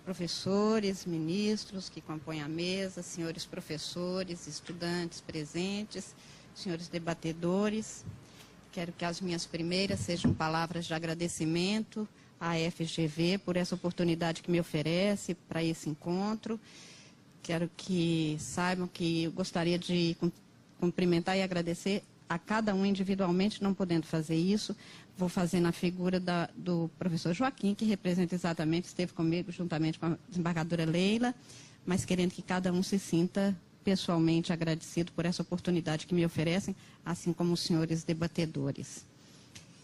professores, ministros que compõem a mesa, senhores professores, estudantes presentes, senhores debatedores. Quero que as minhas primeiras sejam palavras de agradecimento à FGV por essa oportunidade que me oferece para esse encontro. Quero que saibam que eu gostaria de cumprimentar e agradecer a cada um individualmente, não podendo fazer isso. Vou fazer na figura do professor Joaquim, que representa exatamente, esteve comigo juntamente com a desembargadora Leila, mas querendo que cada um se sinta pessoalmente agradecido por essa oportunidade que me oferecem, assim como os senhores debatedores.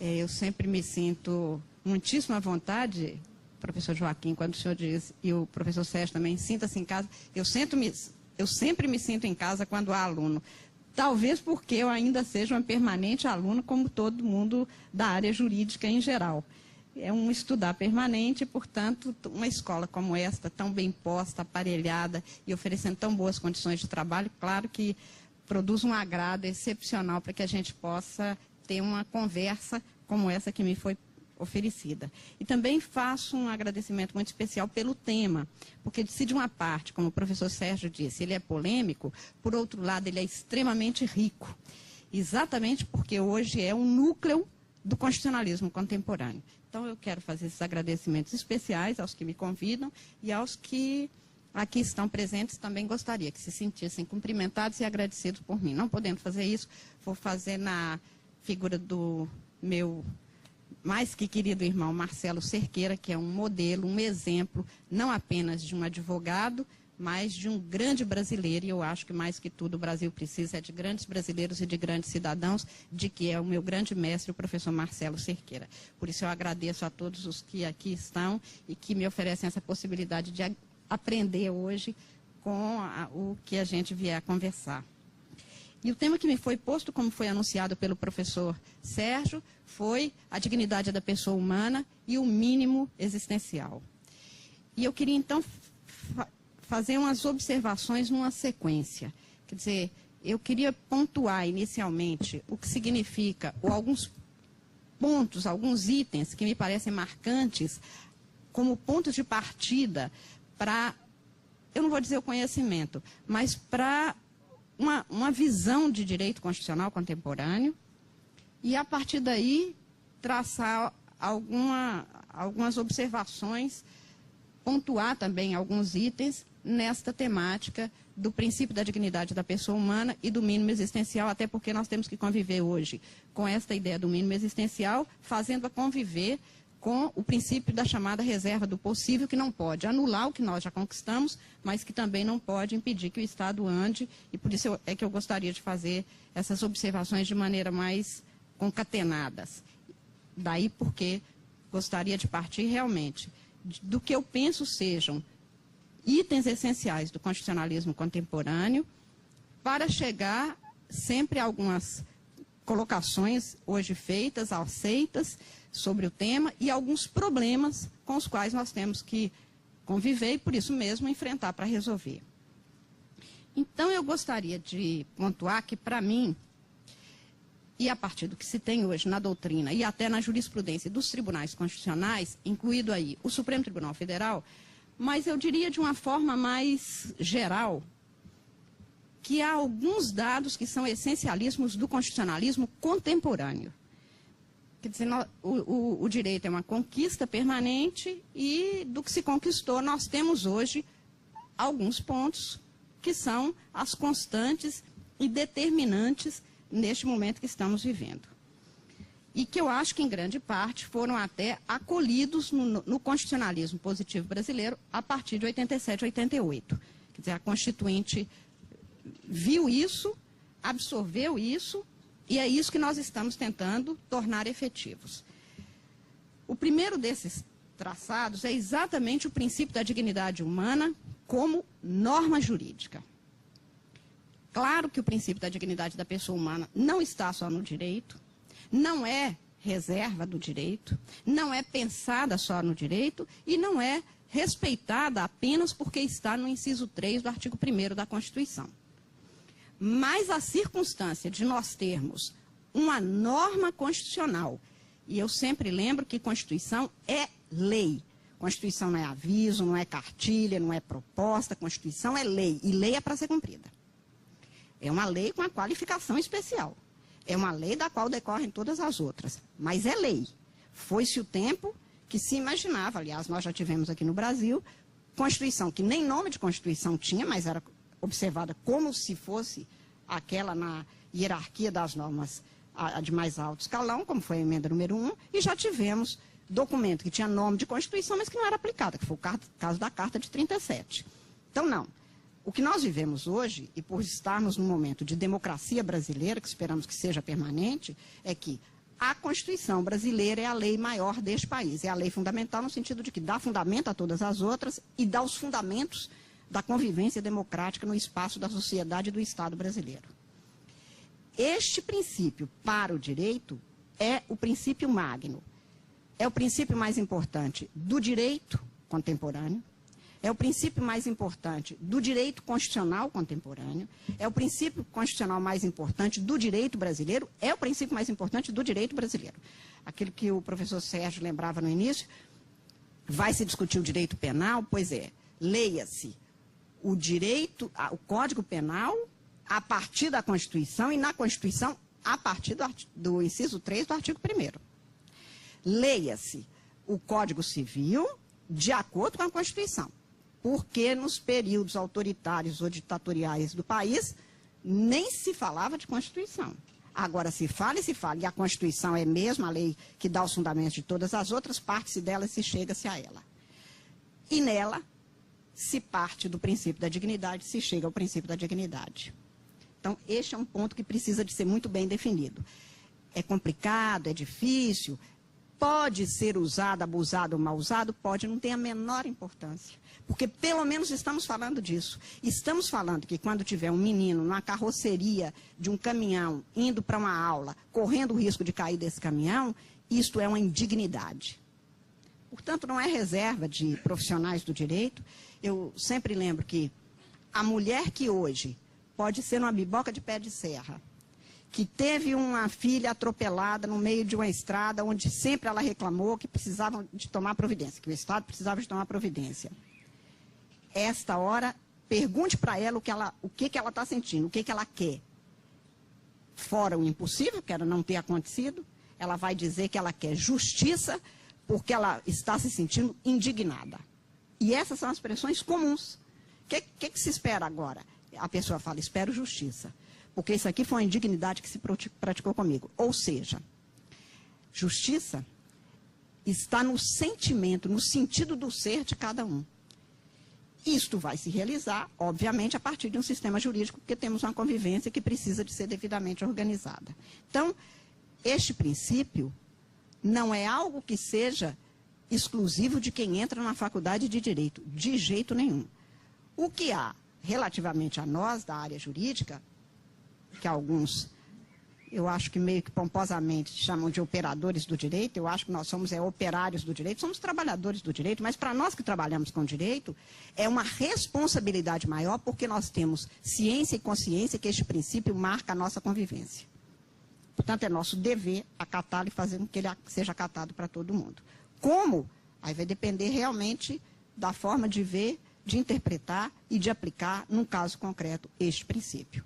Eu sempre me sinto muitíssimo à vontade, professor Joaquim, quando o senhor diz, e o professor Sérgio também, sinta-se em casa, eu sempre me sinto em casa quando há aluno. Talvez porque eu ainda seja uma permanente aluna, como todo mundo da área jurídica em geral. É um estudar permanente, portanto, uma escola como esta, tão bem posta, aparelhada e oferecendo tão boas condições de trabalho, claro que produz um agrado excepcional para que a gente possa ter uma conversa como essa que me foi oferecida. E também faço um agradecimento muito especial pelo tema, porque se de uma parte, como o professor Sérgio disse, ele é polêmico, por outro lado ele é extremamente rico, exatamente porque hoje é um núcleo do constitucionalismo contemporâneo. Então eu quero fazer esses agradecimentos especiais aos que me convidam e aos que aqui estão presentes também gostaria que se sentissem cumprimentados e agradecidos por mim. Não podendo fazer isso, vou fazer na figura do meu mais que querido irmão Marcelo Cerqueira, que é um modelo, um exemplo, não apenas de um advogado, mas de um grande brasileiro, e eu acho que mais que tudo o Brasil precisa é de grandes brasileiros e de grandes cidadãos, de que é o meu grande mestre, o professor Marcelo Cerqueira. Por isso eu agradeço a todos os que aqui estão e que me oferecem essa possibilidade de aprender hoje com o que a gente vier a conversar. E o tema que me foi posto, como foi anunciado pelo professor Sérgio, foi a dignidade da pessoa humana e o mínimo existencial. E eu queria, então, fazer umas observações numa sequência. Quer dizer, eu queria pontuar inicialmente o que significa, ou alguns pontos, alguns itens que me parecem marcantes, como pontos de partida para, eu não vou dizer o conhecimento, mas para uma visão de direito constitucional contemporâneo e, a partir daí, traçar algumas observações, pontuar também alguns itens nesta temática do princípio da dignidade da pessoa humana e do mínimo existencial, até porque nós temos que conviver hoje com esta ideia do mínimo existencial, fazendo-a conviver com o princípio da chamada reserva do possível, que não pode anular o que nós já conquistamos, mas que também não pode impedir que o Estado ande, e por isso é que eu gostaria de fazer essas observações de maneira mais concatenadas. Daí porque gostaria de partir realmente do que eu penso sejam itens essenciais do constitucionalismo contemporâneo, para chegar sempre a algumas colocações hoje feitas, aceitas, sobre o tema e alguns problemas com os quais nós temos que conviver e, por isso mesmo, enfrentar para resolver. Então, eu gostaria de pontuar que, para mim, e a partir do que se tem hoje na doutrina e até na jurisprudência dos tribunais constitucionais, incluído aí o Supremo Tribunal Federal, mas eu diria de uma forma mais geral, que há alguns dados que são essencialíssimos do constitucionalismo contemporâneo. Quer dizer, o direito é uma conquista permanente e do que se conquistou nós temos hoje alguns pontos que são as constantes e determinantes neste momento que estamos vivendo. E que eu acho que em grande parte foram até acolhidos no constitucionalismo positivo brasileiro a partir de 87, 88. Quer dizer, a Constituinte viu isso, absorveu isso, e é isso que nós estamos tentando tornar efetivos. O primeiro desses traçados é exatamente o princípio da dignidade humana como norma jurídica. Claro que o princípio da dignidade da pessoa humana não está só no direito, não é reserva do direito, não é pensada só no direito e não é respeitada apenas porque está no inciso 3 do artigo 1º da Constituição. Mas a circunstância de nós termos uma norma constitucional, e eu sempre lembro que Constituição é lei. Constituição não é aviso, não é cartilha, não é proposta, Constituição é lei, e lei é para ser cumprida. É uma lei com uma qualificação especial. É uma lei da qual decorrem todas as outras, mas é lei. Foi-se o tempo que se imaginava, aliás, nós já tivemos aqui no Brasil, Constituição que nem nome de Constituição tinha, mas era observada como se fosse aquela na hierarquia das normas a de mais alto escalão, como foi a emenda número 1, e já tivemos documento que tinha nome de Constituição, mas que não era aplicada, que foi o caso da Carta de 37. Então, não. O que nós vivemos hoje, e por estarmos num momento de democracia brasileira, que esperamos que seja permanente, é que a Constituição brasileira é a lei maior deste país. É a lei fundamental no sentido de que dá fundamento a todas as outras e dá os fundamentos da convivência democrática no espaço da sociedade e do Estado brasileiro. Este princípio para o direito é o princípio magno. É o princípio mais importante do direito contemporâneo, é o princípio mais importante do direito constitucional contemporâneo, é o princípio constitucional mais importante do direito brasileiro, é o princípio mais importante do direito brasileiro. Aquilo que o professor Sérgio lembrava no início, vai se discutir o direito penal? Pois é, leia-se o direito, o Código Penal a partir da Constituição e na Constituição a partir do inciso 3 do artigo 1º. Leia-se o Código Civil de acordo com a Constituição, porque nos períodos autoritários ou ditatoriais do país nem se falava de Constituição. Agora se fala, e a Constituição é mesmo a lei que dá os fundamentos de todas as outras, parte-se dela e se chega-se a ela. E nela se parte do princípio da dignidade, se chega ao princípio da dignidade. Então, este é um ponto que precisa de ser muito bem definido. É complicado, é difícil, pode ser usado, abusado ou mal usado, pode, não tem a menor importância. Porque pelo menos estamos falando disso. Estamos falando que quando tiver um menino numa carroceria de um caminhão, indo para uma aula, correndo o risco de cair desse caminhão, isto é uma indignidade. Portanto, não é reserva de profissionais do direito. Eu sempre lembro que a mulher que hoje pode ser uma biboca de pé de serra, que teve uma filha atropelada no meio de uma estrada, onde sempre ela reclamou que precisavam de tomar providência, que o Estado precisava de tomar providência. Esta hora, pergunte para ela o que ela está sentindo, o que ela quer. Fora o impossível, que era não ter acontecido, ela vai dizer que ela quer justiça, porque ela está se sentindo indignada. E essas são as expressões comuns. O que se espera agora? A pessoa fala, espero justiça, porque isso aqui foi uma indignidade que se praticou comigo. Ou seja, justiça está no sentimento, no sentido do ser de cada um. Isto vai se realizar, obviamente, a partir de um sistema jurídico, porque temos uma convivência que precisa de ser devidamente organizada. Então, este princípio não é algo que seja exclusivo de quem entra na faculdade de Direito, de jeito nenhum. O que há relativamente a nós, da área jurídica, que alguns, eu acho que meio que pomposamente chamam de operadores do direito, eu acho que nós somos operários do direito, somos trabalhadores do direito, mas para nós que trabalhamos com direito, é uma responsabilidade maior, porque nós temos ciência e consciência que este princípio marca a nossa convivência. Portanto, é nosso dever acatá-lo e fazer com que ele seja acatado para todo mundo. Como? Aí vai depender realmente da forma de ver, de interpretar e de aplicar, num caso concreto, este princípio.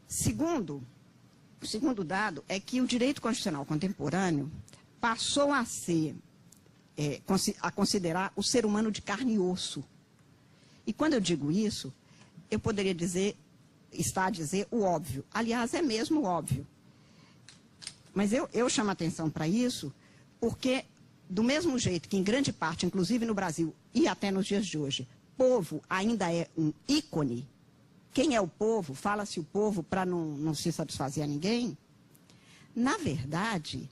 O segundo dado é que o direito constitucional contemporâneo passou a considerar o ser humano de carne e osso. E quando eu digo isso, eu poderia estar a dizer o óbvio. Aliás, é mesmo óbvio. Mas eu chamo a atenção para isso porque, do mesmo jeito que em grande parte, inclusive no Brasil e até nos dias de hoje, povo ainda é um ícone. Quem é o povo? Fala-se o povo para não se satisfazer a ninguém. Na verdade,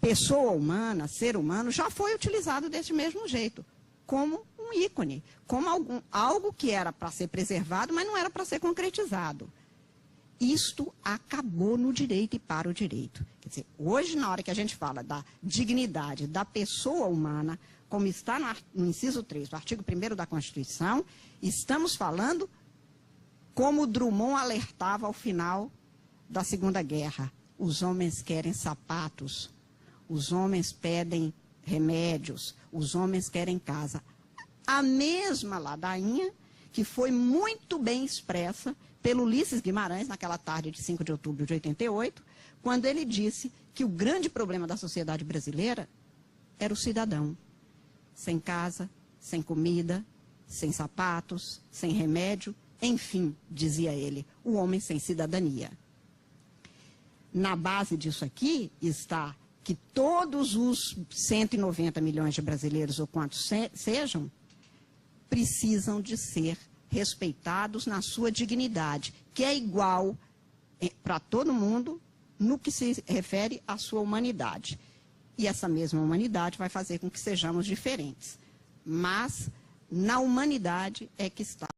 pessoa humana, ser humano, já foi utilizado desse mesmo jeito, como um ícone, como algo que era para ser preservado, mas não era para ser concretizado. Isto acabou no direito e para o direito. Quer dizer, hoje, na hora que a gente fala da dignidade da pessoa humana, como está no inciso 3 do artigo 1º da Constituição, estamos falando como Drummond alertava ao final da Segunda Guerra. Os homens querem sapatos, os homens pedem remédios, os homens querem casa. A mesma ladainha que foi muito bem expressa pelo Ulisses Guimarães, naquela tarde de 5 de outubro de 88, quando ele disse que o grande problema da sociedade brasileira era o cidadão. Sem casa, sem comida, sem sapatos, sem remédio, enfim, dizia ele, o homem sem cidadania. Na base disso aqui está que todos os 190 milhões de brasileiros, ou quantos sejam, precisam de ser respeitados na sua dignidade, que é igual para todo mundo no que se refere à sua humanidade. E essa mesma humanidade vai fazer com que sejamos diferentes. Mas na humanidade é que está